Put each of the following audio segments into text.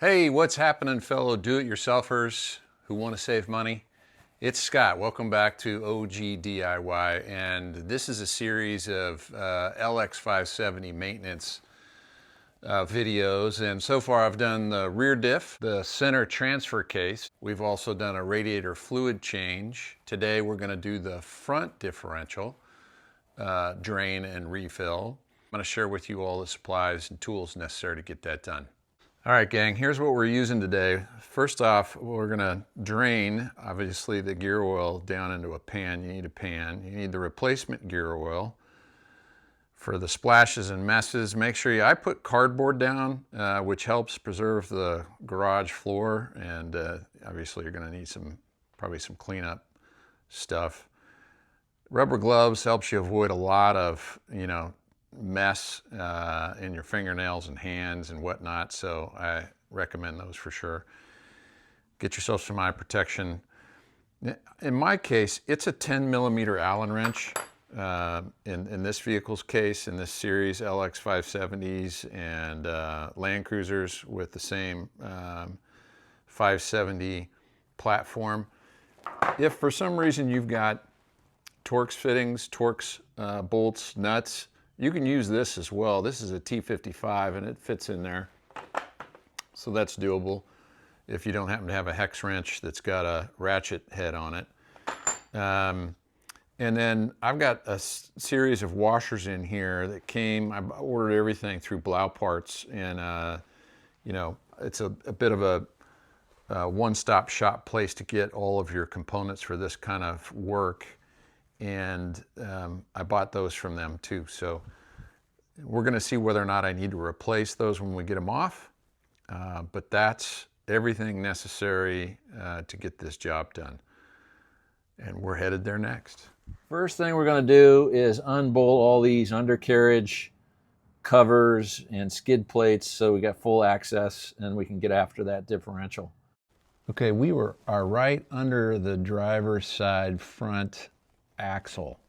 Hey, what's happening, fellow do-it-yourselfers who want to save money? It's Scott. Welcome back to OG DIY, and this is a series of LX570 maintenance videos. And so far I've done the rear diff, the center transfer case. We've also done a radiator fluid change. Today we're going to do the front differential, drain and refill. I'm going to share with you all the supplies and tools necessary to get that done. All right, gang, here's what we're using today. First off, we're gonna drain, obviously, the gear oil down into a pan. You need a pan. You need the replacement gear oil. For the splashes and messes, make sure I put cardboard down, which helps preserve the garage floor, and obviously you're gonna need probably some cleanup stuff. Rubber gloves helps you avoid a lot of, mess in your fingernails and hands and whatnot, so I recommend those for sure. Get yourself some eye protection. In my case, it's a 10mm Allen wrench. In this vehicle's case, in this series, LX570s and LandCruisers with the same 570 platform. If for some reason you've got Torx fittings, Torx bolts, nuts, you can use this as well. This is a T55 and it fits in there. So that's doable if you don't happen to have a hex wrench that's got a ratchet head on it. And then I've got a series of washers in here that came, I ordered everything through Blau Parts, and it's a bit of a one-stop shop place to get all of your components for this kind of work. And I bought those from them too. So we're going to see whether or not I need to replace those when we get them off. But that's everything necessary to get this job done. And we're headed there next. First thing we're going to do is unbolt all these undercarriage covers and skid plates so we got full access and we can get after that differential. Okay, we are right under the driver's side front axle,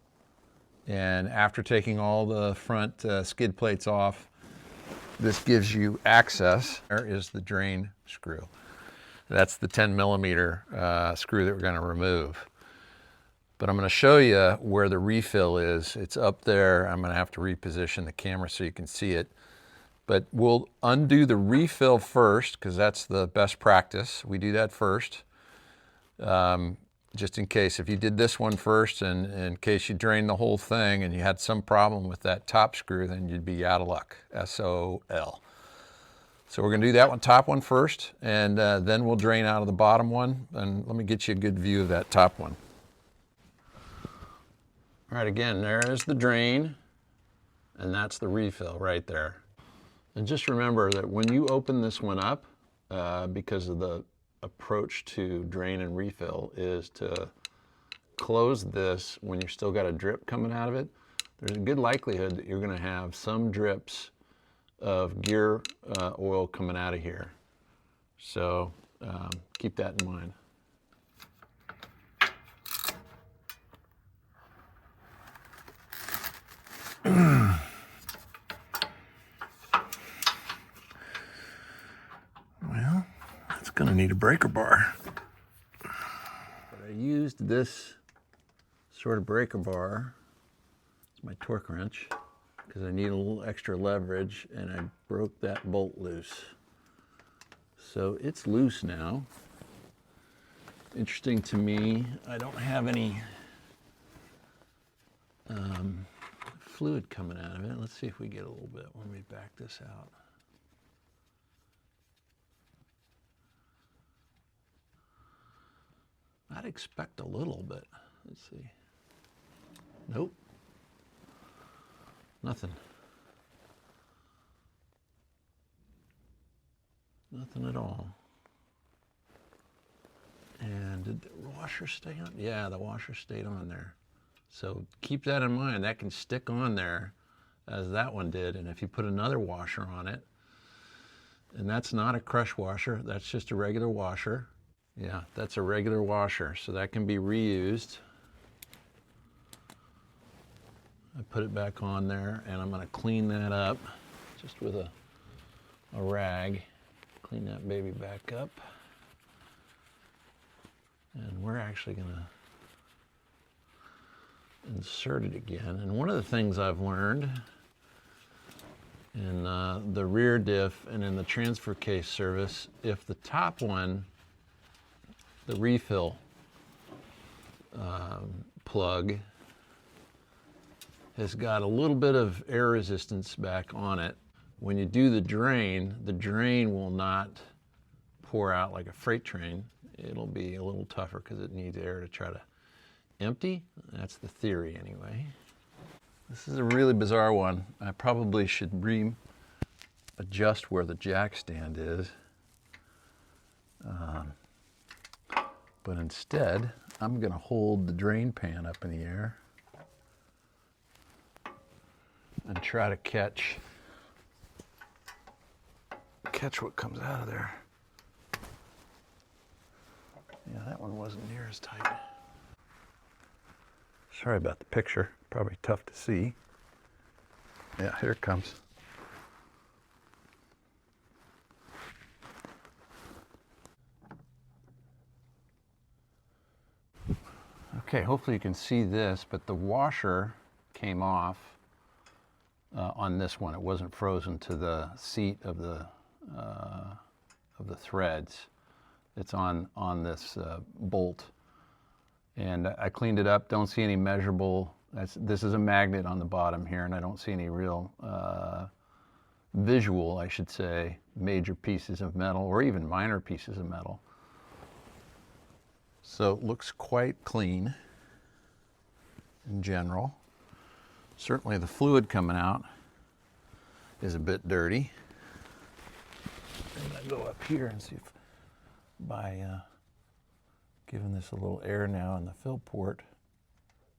and after taking all the front skid plates off, this gives you access. There is the drain screw. That's the 10mm screw that we're going to remove. But I'm going to show you where the refill is. It's up there. I'm going to have to reposition the camera so you can see it. But we'll undo the refill first because that's the best practice. We do that first. Just in case, if you did this one first and in case you drained the whole thing and you had some problem with that top screw, then you'd be out of luck, SOL. So we're gonna do that top one first, and then we'll drain out of the bottom one, and let me get you a good view of that top one. All right, again, there is the drain, and that's the refill right there. And just remember that when you open this one up, because of the approach to drain and refill is to close this when you've still got a drip coming out of it. There's a good likelihood that you're going to have some drips of gear oil coming out of here. So keep that in mind. Well, it's going to need a breaker bar. But I used this sort of breaker bar. It's my torque wrench because I need a little extra leverage, and I broke that bolt loose. So it's loose now. Interesting to me, I don't have any fluid coming out of it. Let's see if we get a little bit when we back this out. I'd expect a little bit. Let's see. Nope. Nothing. Nothing at all. And did the washer stay on? Yeah, the washer stayed on there. So keep that in mind. That can stick on there as that one did. And if you put another washer on it, and that's not a crush washer, that's just a regular washer. Yeah, that's a regular washer, so that can be reused. I put it back on there, and I'm going to clean that up just with a rag. Clean that baby back up. And we're actually going to insert it again. And one of the things I've learned in the rear diff and in the transfer case service, if the top one, the refill plug, has got a little bit of air resistance back on it, when you do the drain will not pour out like a freight train. It'll be a little tougher because it needs air to try to empty. That's the theory anyway. This is a really bizarre one. I probably should adjust where the jack stand is. But instead, I'm gonna hold the drain pan up in the air and try to catch what comes out of there. Yeah, that one wasn't near as tight. Sorry about the picture, probably tough to see. Yeah, here it comes. Okay, hopefully you can see this, but the washer came off on this one. It wasn't frozen to the seat of the threads. It's on this bolt. And I cleaned it up, don't see any measurable, this is a magnet on the bottom here, and I don't see any real visual, I should say, major pieces of metal or even minor pieces of metal. So it looks quite clean in general. Certainly the fluid coming out is a bit dirty. I'm gonna go up here and see if by giving this a little air now in the fill port,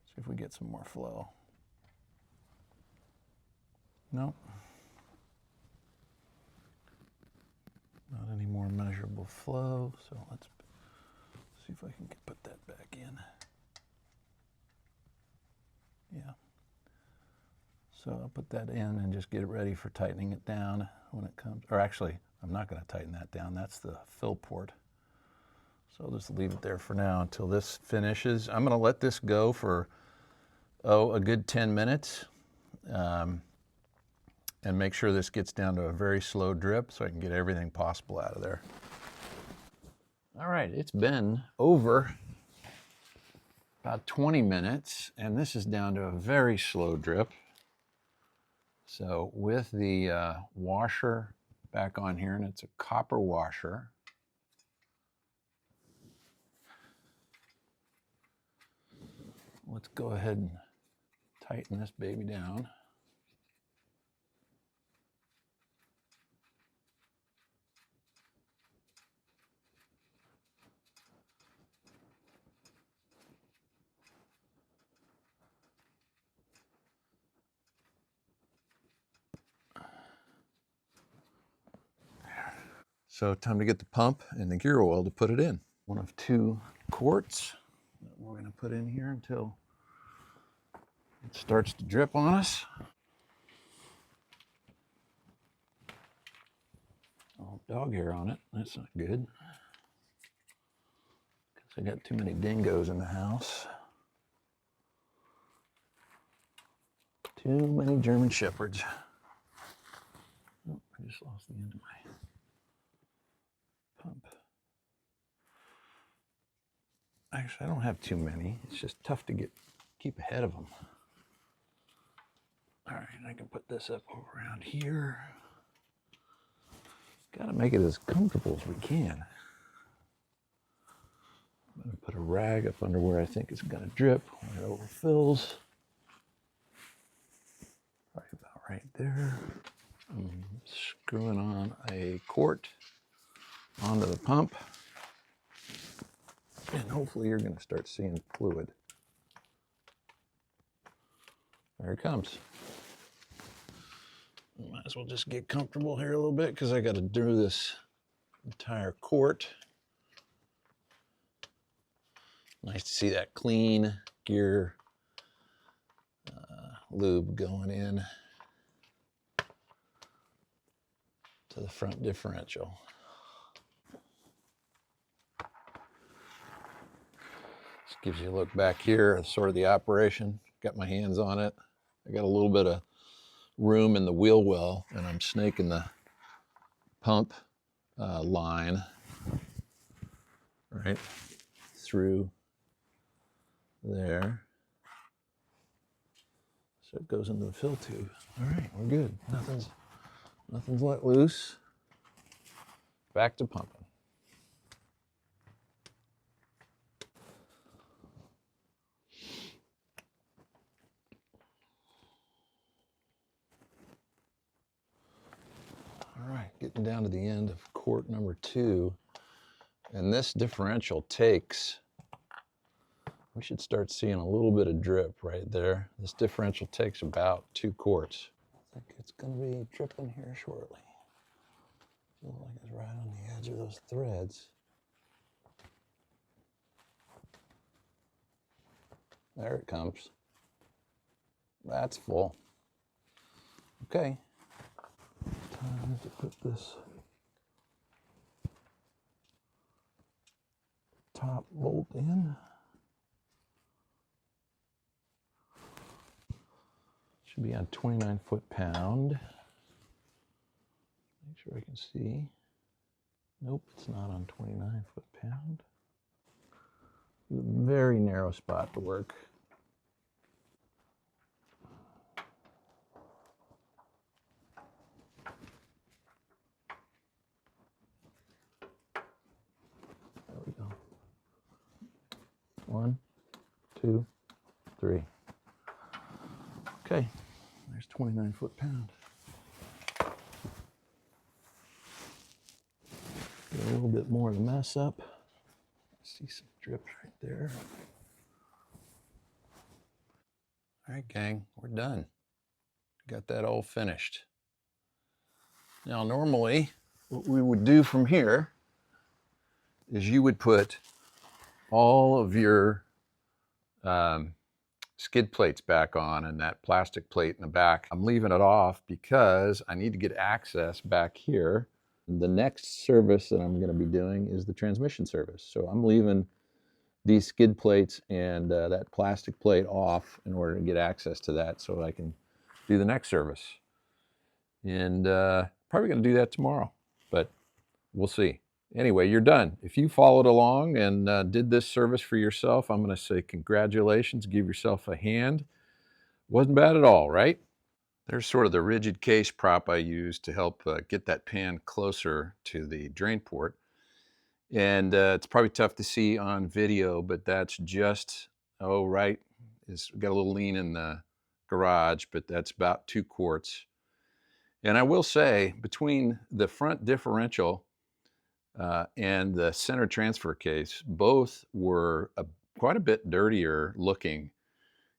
see if we get some more flow. Nope. Not any more measurable flow, so let's see if I can put that back in. Yeah. So I'll put that in and just get it ready for tightening it down when it comes. Or actually, I'm not going to tighten that down. That's the fill port. So I'll just leave it there for now until this finishes. I'm going to let this go for, a good 10 minutes. And make sure this gets down to a very slow drip so I can get everything possible out of there. All right, it's been over about 20 minutes, and this is down to a very slow drip. So with the washer back on here, and it's a copper washer, let's go ahead and tighten this baby down. So time to get the pump and the gear oil to put it in. One of 2 quarts that we're going to put in here until it starts to drip on us. Oh, dog hair on it. That's not good. Because I got too many dingoes in the house. Too many German Shepherds. Oh, I just lost the end of my pump. Actually, I don't have too many. It's just tough to keep ahead of them. All right, I can put this up over around here. Got to make it as comfortable as we can. I'm going to put a rag up under where I think it's going to drip when it overfills. Right about right there. I'm screwing on a quart onto the pump. And hopefully you're going to start seeing fluid. There it comes. Might as well just get comfortable here a little bit because I got to do this entire quart. Nice to see that clean gear lube going in to the front differential. Gives you a look back here, sort of the operation. Got my hands on it. I got a little bit of room in the wheel well, and I'm snaking the pump line right through there. So it goes into the fill tube. All right, we're good. Nothing's let loose. Back to pumping. All right, getting down to the end of quart number 2. And this differential takes, we should start seeing a little bit of drip right there. This differential takes about 2 quarts. I think it's going to be dripping here shortly. Looks like it's right on the edge of those threads. There it comes. That's full. Okay. Time to put this top bolt in. Should be on 29 foot-pound. Make sure I can see. Nope, it's not on 29 foot-pound. It's a very narrow spot to work. There we go. 1, 2, 3. Okay, there's 29 foot-pound. Get a little bit more of the mess up. See some drip right there. All right, gang, we're done. Got that all finished. Now, normally, what we would do from here is you would put all of your skid plates back on and that plastic plate in the back. I'm leaving it off because I need to get access back here. The next service that I'm going to be doing is the transmission service. So I'm leaving these skid plates and that plastic plate off in order to get access to that so I can do the next service. And probably going to do that tomorrow, but we'll see. Anyway, you're done. If you followed along and did this service for yourself, I'm going to say congratulations. Give yourself a hand. Wasn't bad at all, right? There's sort of the rigid case prop I used to help get that pan closer to the drain port. And it's probably tough to see on video, but that's just, right. It's got a little lean in the garage, but that's about 2 quarts. And I will say, between the front differential and the center transfer case, both were quite a bit dirtier looking,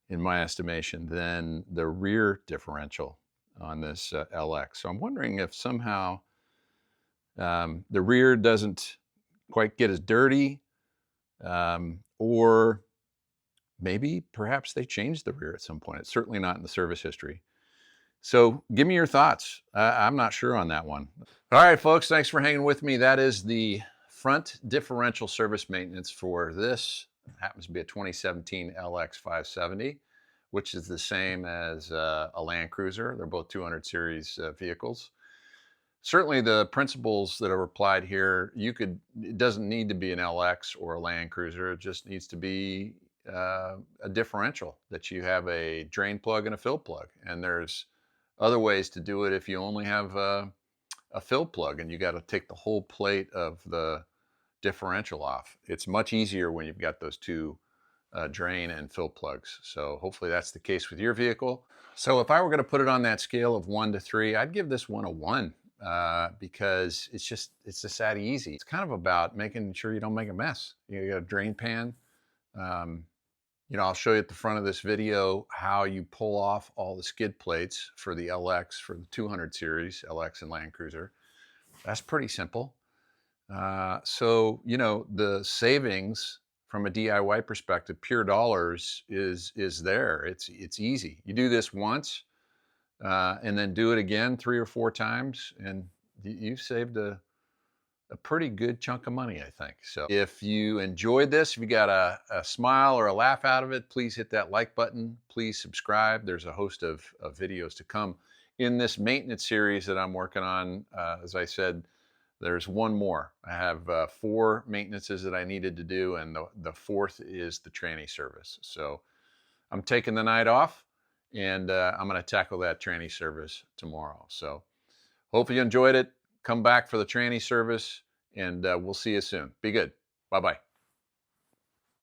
in my estimation, than the rear differential on this LX. So I'm wondering if somehow the rear doesn't quite get as dirty, or maybe perhaps they changed the rear at some point. It's certainly not in the service history. So give me your thoughts. I'm not sure on that one. All right, folks, thanks for hanging with me. That is the front differential service maintenance for this. It happens to be a 2017 LX570, which is the same as a LandCruiser. They're both 200 series vehicles. Certainly the principles that are applied here, it doesn't need to be an LX or a LandCruiser. It just needs to be a differential, that you have a drain plug and a fill plug. And there's other ways to do it if you only have a fill plug and you got to take the whole plate of the differential off. It's much easier when you've got those 2 drain and fill plugs. So hopefully that's the case with your vehicle. So if I were going to put it on that scale of 1 to 3, I'd give this one a 1 because it's just that easy. It's kind of about making sure you don't make a mess. You got a drain pan. I'll show you at the front of this video how you pull off all the skid plates for the LX, for the 200 series, LX and LandCruiser. That's pretty simple. So, the savings from a DIY perspective, pure dollars, is there. It's easy. You do this once and then do it again 3 or 4 times, and you've saved a a pretty good chunk of money, I think. So if you enjoyed this, if you got a smile or a laugh out of it, please hit that like button. Please subscribe. There's a host of videos to come in this maintenance series that I'm working on. As I said, there's one more. I have 4 maintenances that I needed to do, and the 4th is the tranny service. So I'm taking the night off, and I'm going to tackle that tranny service tomorrow. So hope you enjoyed it. Come back for the tranny service, and we'll see you soon. Be good. Bye-bye.